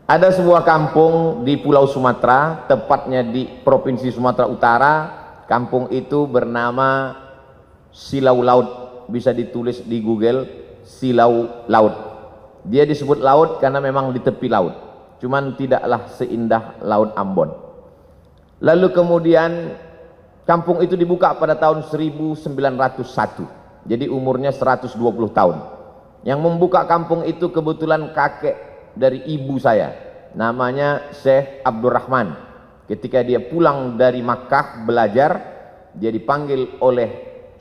Ada sebuah kampung di Pulau Sumatera, tepatnya di Provinsi Sumatera Utara. Kampung itu bernama Silau Laut, bisa ditulis di Google, Silau Laut. Dia disebut laut karena memang di tepi laut, cuman tidaklah seindah Laut Ambon. Lalu kemudian kampung itu dibuka pada tahun 1901, jadi umurnya 120 tahun. Yang membuka kampung itu kebetulan kakek dari ibu saya, namanya Syekh Abdurrahman. Ketika dia pulang dari Makkah belajar, dia dipanggil oleh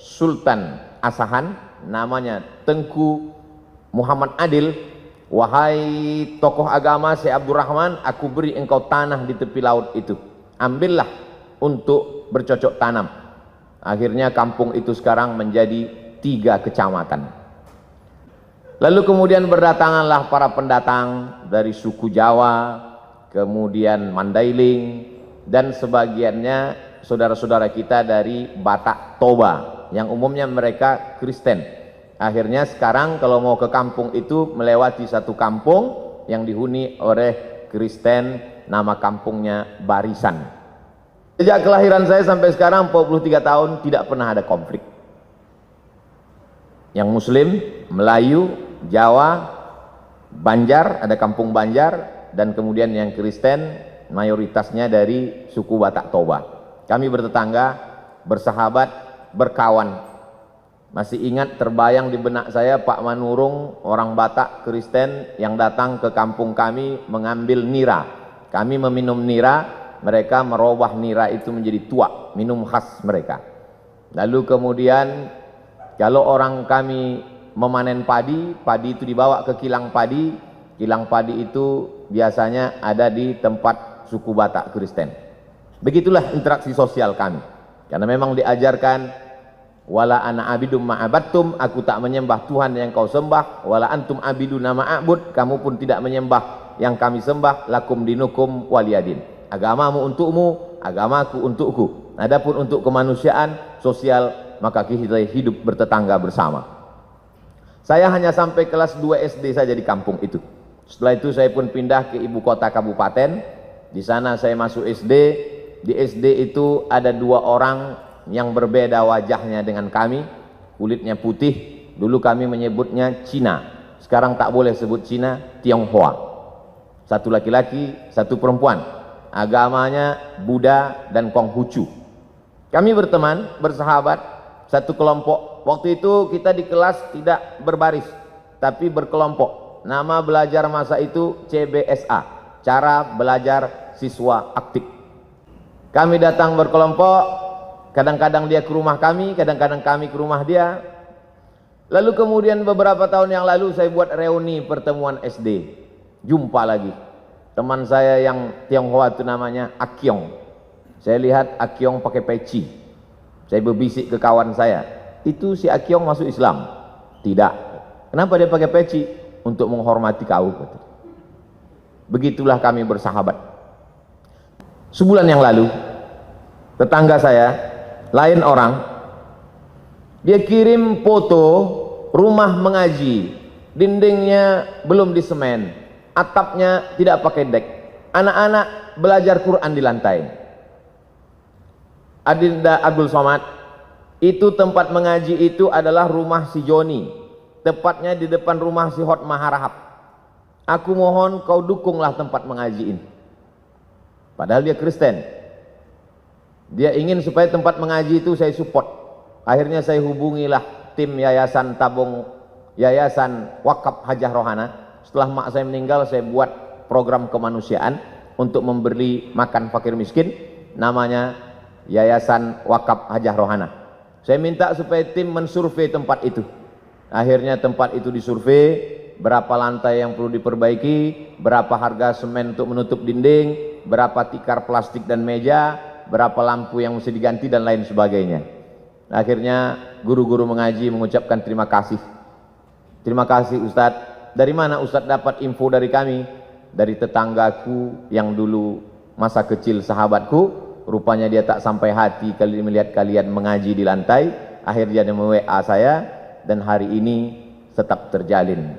Sultan Asahan, namanya Tengku Muhammad Adil. Wahai tokoh agama Syekh Abdurrahman, aku beri engkau tanah di tepi laut itu, ambillah untuk bercocok tanam. Akhirnya kampung itu sekarang menjadi 3 kecamatan. Lalu kemudian berdatanganlah para pendatang dari suku Jawa, kemudian Mandailing, dan sebagiannya saudara-saudara kita dari Batak Toba, yang umumnya mereka Kristen. Akhirnya sekarang kalau mau ke kampung itu melewati satu kampung yang dihuni oleh Kristen, nama kampungnya Barisan. Sejak kelahiran saya sampai sekarang 43 tahun tidak pernah ada konflik. Yang Muslim, Melayu, Jawa, Banjar, ada kampung Banjar, dan kemudian yang Kristen mayoritasnya dari suku Batak Toba. Kami bertetangga, bersahabat, berkawan. Masih ingat terbayang di benak saya Pak Manurung, orang Batak Kristen yang datang ke kampung kami mengambil nira. Kami meminum nira, mereka merubah nira itu menjadi tuak, minum khas mereka. Lalu kemudian kalau orang kami memanen padi, padi itu dibawa ke kilang padi. Kilang padi itu biasanya ada di tempat suku Batak Kristen. Begitulah interaksi sosial kami. Karena memang diajarkan, wala ana abidum ma'abattum, aku tak menyembah Tuhan yang kau sembah, wala antum abiduna ma'abud, kamu pun tidak menyembah yang kami sembah, lakum dinukum waliyadin. Agamamu untukmu, agamaku untukku. Adapun untuk kemanusiaan, sosial, maka kita hidup bertetangga bersama. Saya hanya sampai kelas 2 SD saja di kampung itu. Setelah itu saya pun pindah ke ibu kota kabupaten. Di sana saya masuk SD. Di SD itu ada 2 orang yang berbeda wajahnya dengan kami, kulitnya putih. Dulu kami menyebutnya Cina, sekarang tak boleh sebut Cina, Tionghoa. Satu laki-laki, satu perempuan, agamanya Buddha dan Konghucu. Kami berteman, bersahabat, satu kelompok. Waktu itu kita di kelas tidak berbaris, tapi berkelompok. Nama belajar masa itu CBSA, cara belajar siswa aktif. Kami datang berkelompok, kadang-kadang dia ke rumah kami, kadang-kadang kami ke rumah dia. Lalu kemudian beberapa tahun yang lalu saya buat reuni pertemuan SD. Jumpa lagi teman saya yang Tionghoa itu namanya Akyong. Saya lihat Akyong pakai peci. Saya berbisik ke kawan saya, itu si Akyong masuk Islam? Tidak. Kenapa dia pakai peci? Untuk menghormati kau. Begitulah kami bersahabat. Sebulan yang lalu tetangga saya, lain orang, dia kirim foto rumah mengaji, dindingnya belum disemen, atapnya tidak pakai dek, anak-anak belajar Quran di lantai. Adinda Abdul Somad, itu tempat mengaji itu adalah rumah si Joni, tepatnya di depan rumah si Hot Maharahap. Aku mohon kau dukunglah tempat mengaji ini. Padahal dia Kristen. Dia ingin supaya tempat mengaji itu saya support. Akhirnya saya hubungilah tim Yayasan Tabung, Yayasan Wakaf Hajah Rohana. Setelah mak saya meninggal, saya buat program kemanusiaan untuk memberi makan fakir miskin, namanya Yayasan Wakaf Hajah Rohana. Saya minta supaya tim mensurvei tempat itu. Akhirnya tempat itu disurvei, berapa lantai yang perlu diperbaiki, berapa harga semen untuk menutup dinding, berapa tikar plastik dan meja, berapa lampu yang mesti diganti, dan lain sebagainya. Akhirnya guru-guru mengaji mengucapkan terima kasih. Terima kasih Ustadz. Dari mana Ustadz dapat info dari kami? Dari tetanggaku yang dulu masa kecil sahabatku. Rupanya dia tak sampai hati kali melihat kalian mengaji di lantai. Akhirnya dia WA saya, dan hari ini tetap terjalin